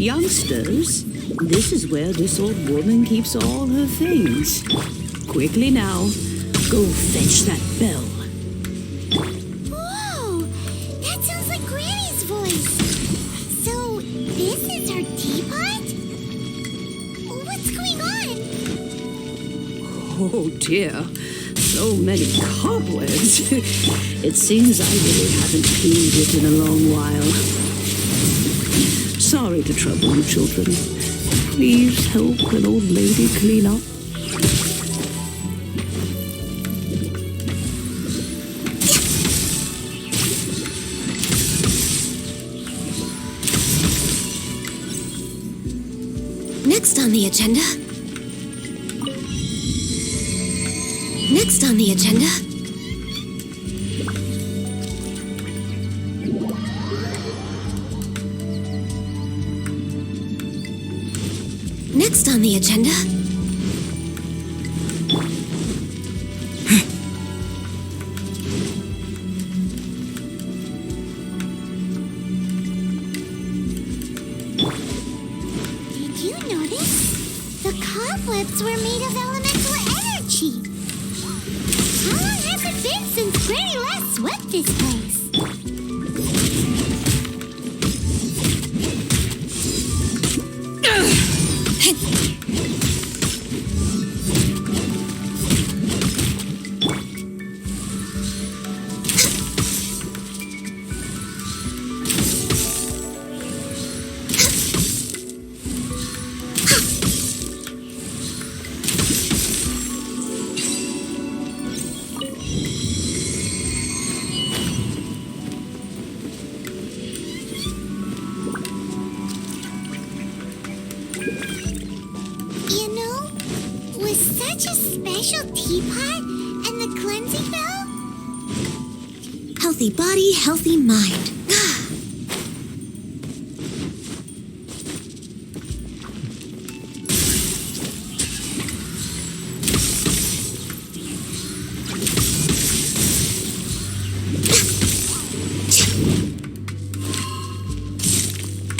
Youngsters, this is where this old woman keeps all her things. Quickly now, go fetch that bell. Whoa! That sounds like Granny's voice. So, this is her teapot? What's going on? Oh dear, so many cobwebs. It seems I really haven't cleaned it in a long while. Sorry to trouble you, children. Please help an old lady clean up. Next on the agenda. Next on the agenda. Next on the agenda. Did you notice? The cobwebs were made of elemental energy. How long has it been since Granny last swept this place? Such a special teapot and the cleansing bell? Healthy body, healthy mind.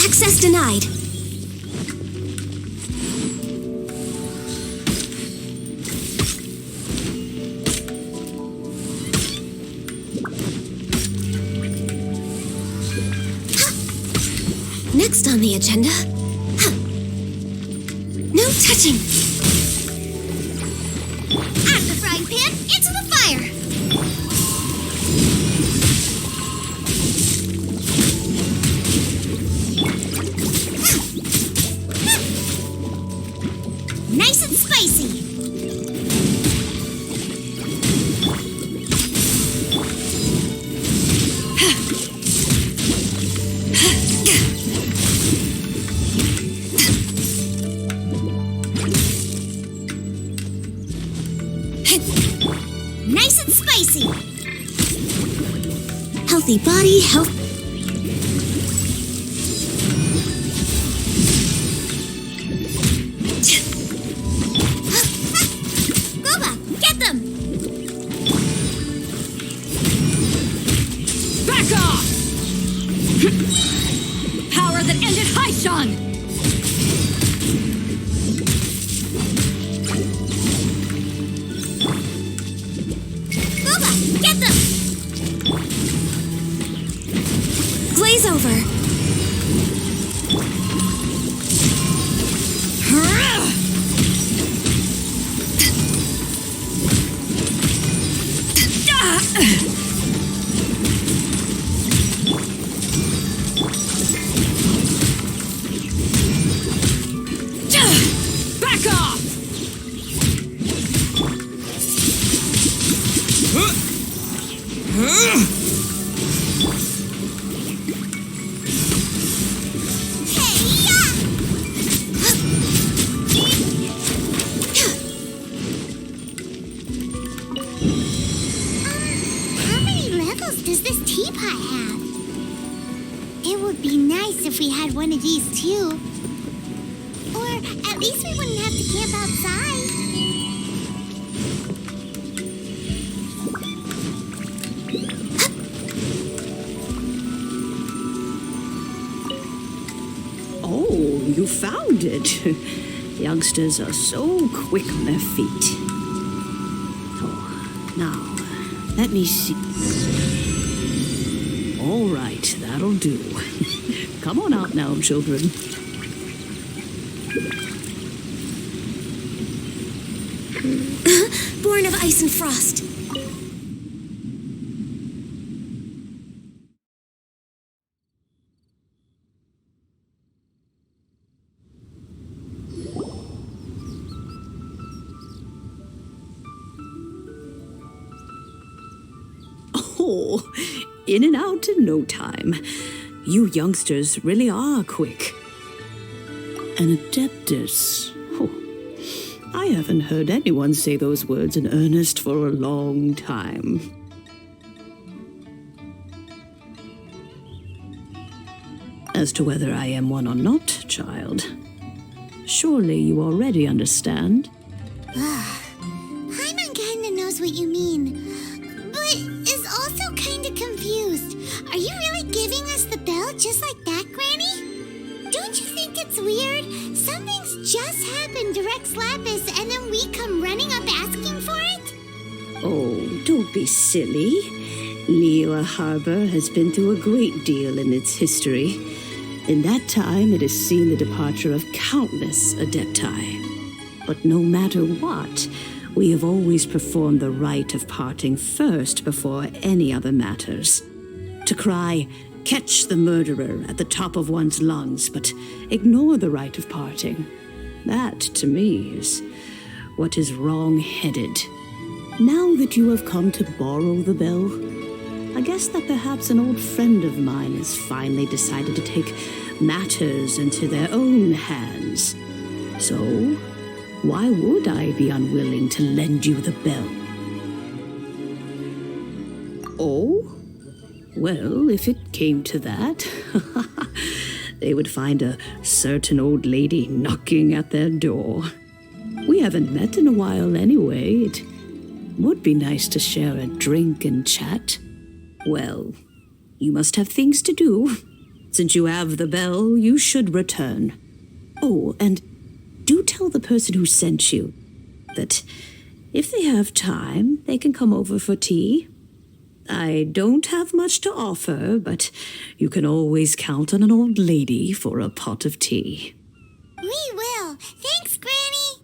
Access denied. Next on the agenda. No touching. Out of the frying pan, into the fire. Nice and spicy. Nice and spicy. Healthy body, health. Boba, get them! Back off! Power that ended Haishan! Get them! Glaze over. Back off! How many levels does this teapot have? It would be nice if we had one of these too. Or at least we wouldn't have to camp outside. Oh, you found it. Youngsters are so quick on their feet. Oh, now, let me see. All right, that'll do. Come on out now, children. Born of ice and frost. Oh, in and out in no time. You youngsters really are quick. An adeptus. Oh, I haven't heard anyone say those words in earnest for a long time. As to whether I am one or not, child, surely you already understand. Paimon kinda knows what you mean, but is also kinda confused. Are you really giving us the bell just like that, Granny? Don't you think it's weird? Something's just happened to Rex Lapis and then we come running up asking for it? Oh, don't be silly. Liyue Harbor has been through a great deal in its history. In that time, it has seen the departure of countless adepti. But no matter what, we have always performed the rite of parting first before any other matters. To cry, "Catch the murderer," at the top of one's lungs, but ignore the rite of parting. That, to me, is what is wrong-headed. Now that you have come to borrow the bell, I guess that perhaps an old friend of mine has finally decided to take matters into their own hands. So, why would I be unwilling to lend you the bell? Oh? Well, if it came to that, they would find a certain old lady knocking at their door. We haven't met in a while anyway. It would be nice to share a drink and chat. Well, you must have things to do. Since you have the bell, you should return. Oh, and do tell the person who sent you that if they have time, they can come over for tea. I don't have much to offer, but you can always count on an old lady for a pot of tea. We will. Thanks, Granny.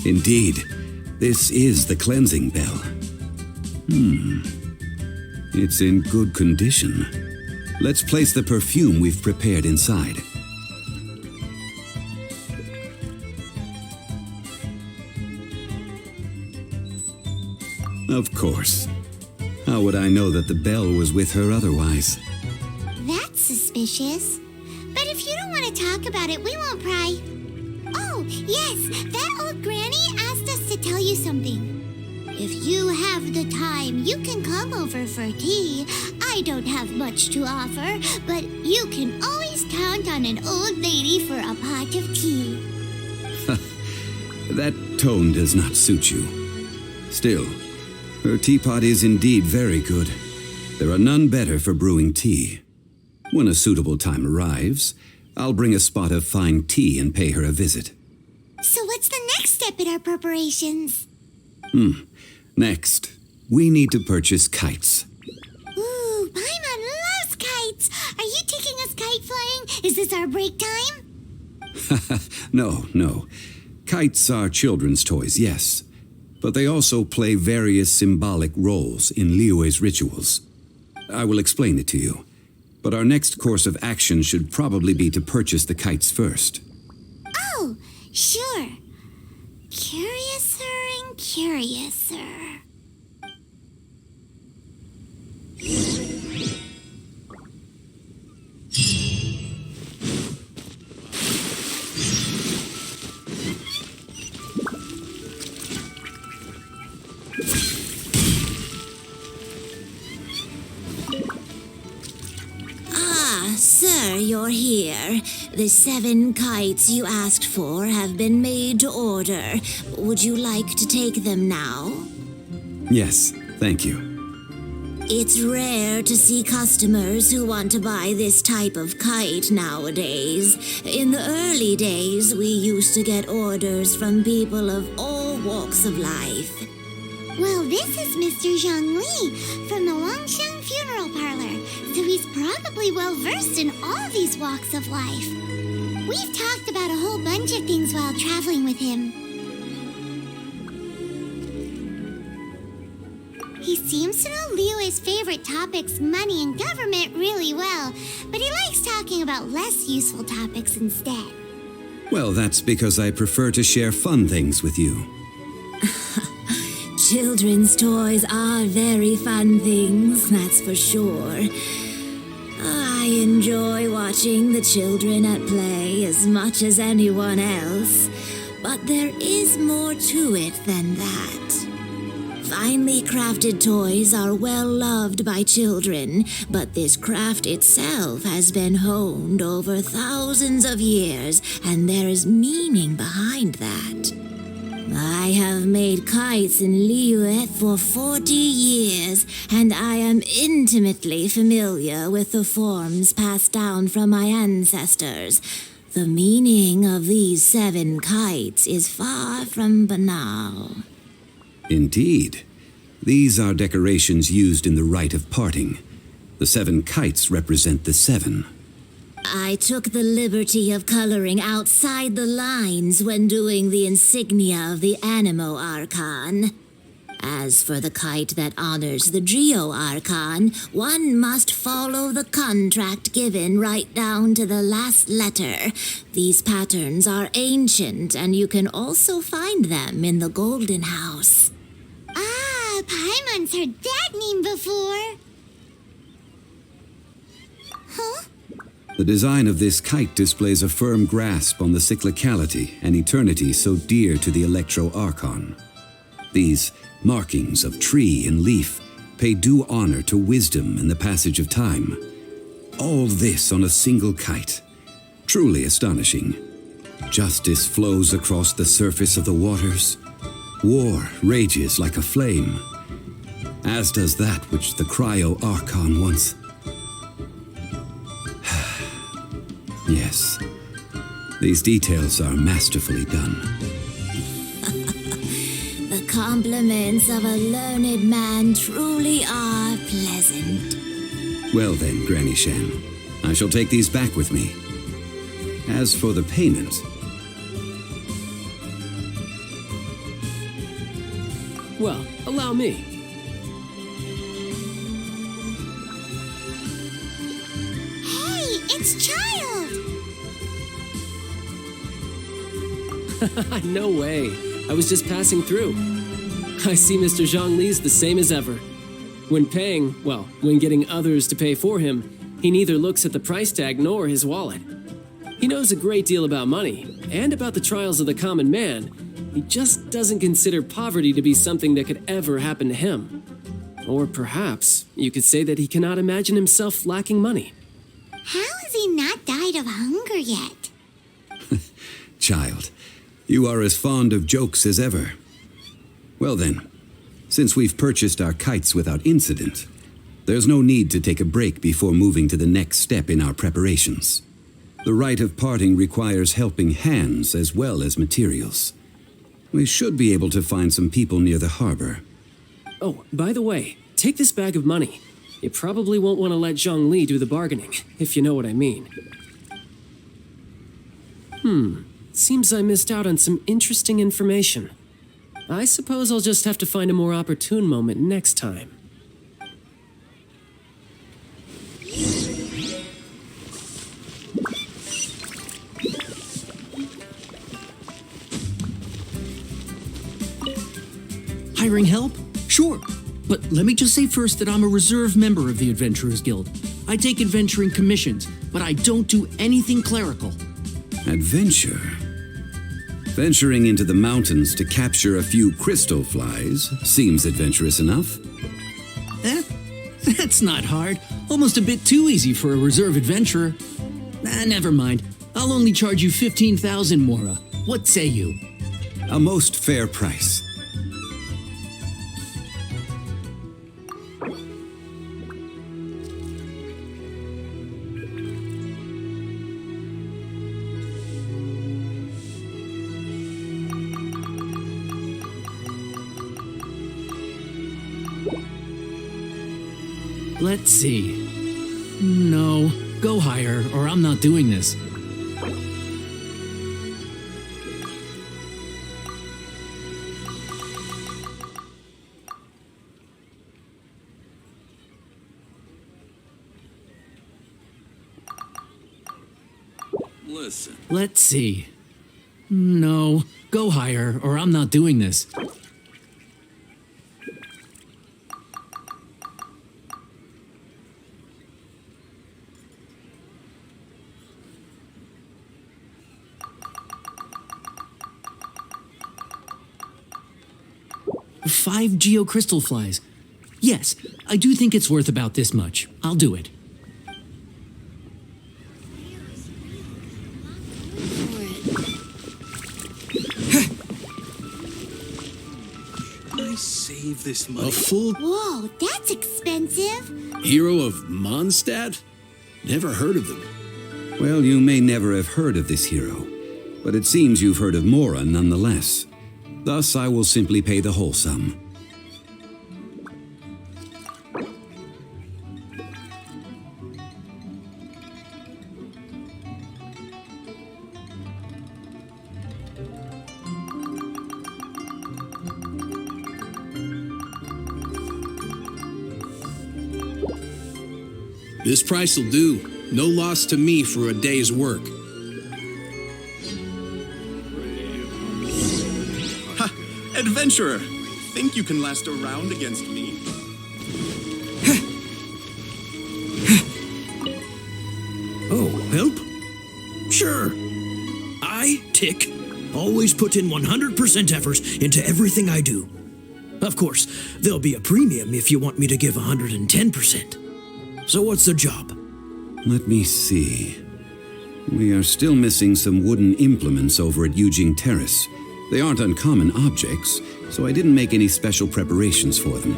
Indeed, this is the cleansing bell. It's in good condition. Let's place the perfume we've prepared inside. Of course. How would I know that the bell was with her otherwise? That's suspicious. But if you don't want to talk about it, we won't pry. Oh, yes, that old granny asked us to tell you something. If you have the time, you can come over for tea. I don't have much to offer, but you can always count on an old lady for a pot of tea. That tone does not suit you. Still, her teapot is indeed very good. There are none better for brewing tea. When a suitable time arrives, I'll bring a spot of fine tea and pay her a visit. So what's the next step in our preparations? Next, we need to purchase kites. Ooh, Paimon loves kites. Are you taking us kite flying? Is this our break time? No. Kites are children's toys, yes. But they also play various symbolic roles in Liyue's rituals. I will explain it to you. But our next course of action should probably be to purchase the kites first. Oh, sure. Curiouser and curiouser. There, you're here. The 7 kites you asked for have been made to order. Would you like to take them now? Yes, thank you. It's rare to see customers who want to buy this type of kite nowadays. In the early days, we used to get orders from people of all walks of life. Well, this is Mr. Zhongli from the Wangsheng Funeral Parlor, so he's probably well-versed in all these walks of life. We've talked about a whole bunch of things while traveling with him. He seems to know Liyue's favorite topics, money and government, really well, but he likes talking about less useful topics instead. Well, that's because I prefer to share fun things with you. Children's toys are very fun things, that's for sure. I enjoy watching the children at play as much as anyone else, but there is more to it than that. Finely crafted toys are well loved by children, but this craft itself has been honed over thousands of years, and there is meaning behind that. I have made kites in Liyue for 40 years, and I am intimately familiar with the forms passed down from my ancestors. The meaning of these 7 kites is far from banal. Indeed. These are decorations used in the rite of parting. The 7 kites represent the 7. I took the liberty of coloring outside the lines when doing the insignia of the Animo Archon. As for the kite that honors the Geo Archon, one must follow the contract given right down to the last letter. These patterns are ancient, and you can also find them in the Golden House. Ah, Paimon's heard that name before. Huh? The design of this kite displays a firm grasp on the cyclicality and eternity so dear to the Electro Archon. These markings of tree and leaf pay due honor to wisdom and the passage of time. All this on a single kite. Truly astonishing. Justice flows across the surface of the waters. War rages like a flame, as does that which the Cryo Archon once... Yes, these details are masterfully done. The compliments of a learned man truly are pleasant. Well then, Granny Shan, I shall take these back with me. As for the payment... Well, allow me. Hey, it's Child! No way. I was just passing through. I see Mr. Zhongli's the same as ever. When when getting others to pay for him, he neither looks at the price tag nor his wallet. He knows a great deal about money, and about the trials of the common man. He just doesn't consider poverty to be something that could ever happen to him. Or perhaps you could say that he cannot imagine himself lacking money. How has he not died of hunger yet? Child, you are as fond of jokes as ever. Well then, since we've purchased our kites without incident, there's no need to take a break before moving to the next step in our preparations. The rite of parting requires helping hands as well as materials. We should be able to find some people near the harbor. Oh, by the way, take this bag of money. You probably won't want to let Zhongli do the bargaining, if you know what I mean. Seems I missed out on some interesting information. I suppose I'll just have to find a more opportune moment next time. Hiring help? Sure. But let me just say first that I'm a reserve member of the Adventurers Guild. I take adventuring commissions, but I don't do anything clerical. Adventure? Venturing into the mountains to capture a few crystal flies seems adventurous enough. That's not hard. Almost a bit too easy for a reserve adventurer. Never mind. I'll only charge you 15,000 Mora. What say you? A most fair price. Let's see. No, go higher, or I'm not doing this. Listen. Let's see. No, go higher, or I'm not doing this. Five geocrystal flies. Yes, I do think it's worth about this much. I'll do it. I save this money. A full Whoa, that's expensive. hero of Mondstadt? Never heard of them. Well, you may never have heard of this hero, but it seems you've heard of Mora nonetheless. Thus, I will simply pay the whole sum. This price will do. No loss to me for a day's work. Ha! Adventurer! Think you can last a round against me? Oh, help? Sure. I, Tick, always put in 100% effort into everything I do. Of course, there'll be a premium if you want me to give 110%. So what's the job? Let me see. We are still missing some wooden implements over at Eugene Terrace. They aren't uncommon objects, so I didn't make any special preparations for them.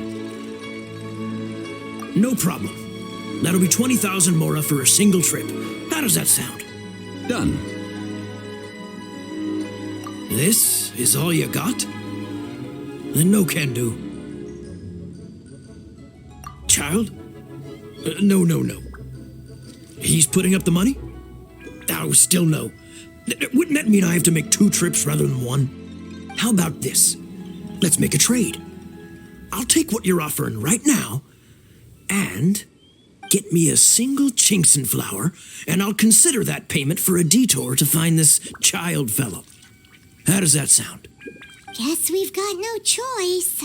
No problem. That'll be 20,000 Mora for a single trip. How does that sound? Done. This is all you got? Then no can do. Child? No. He's putting up the money? Oh, still no. Wouldn't that mean I have to make 2 trips rather than 1? How about this? Let's make a trade. I'll take what you're offering right now and get me a single Chinkson flower, and I'll consider that payment for a detour to find this child fellow. How does that sound? Guess we've got no choice.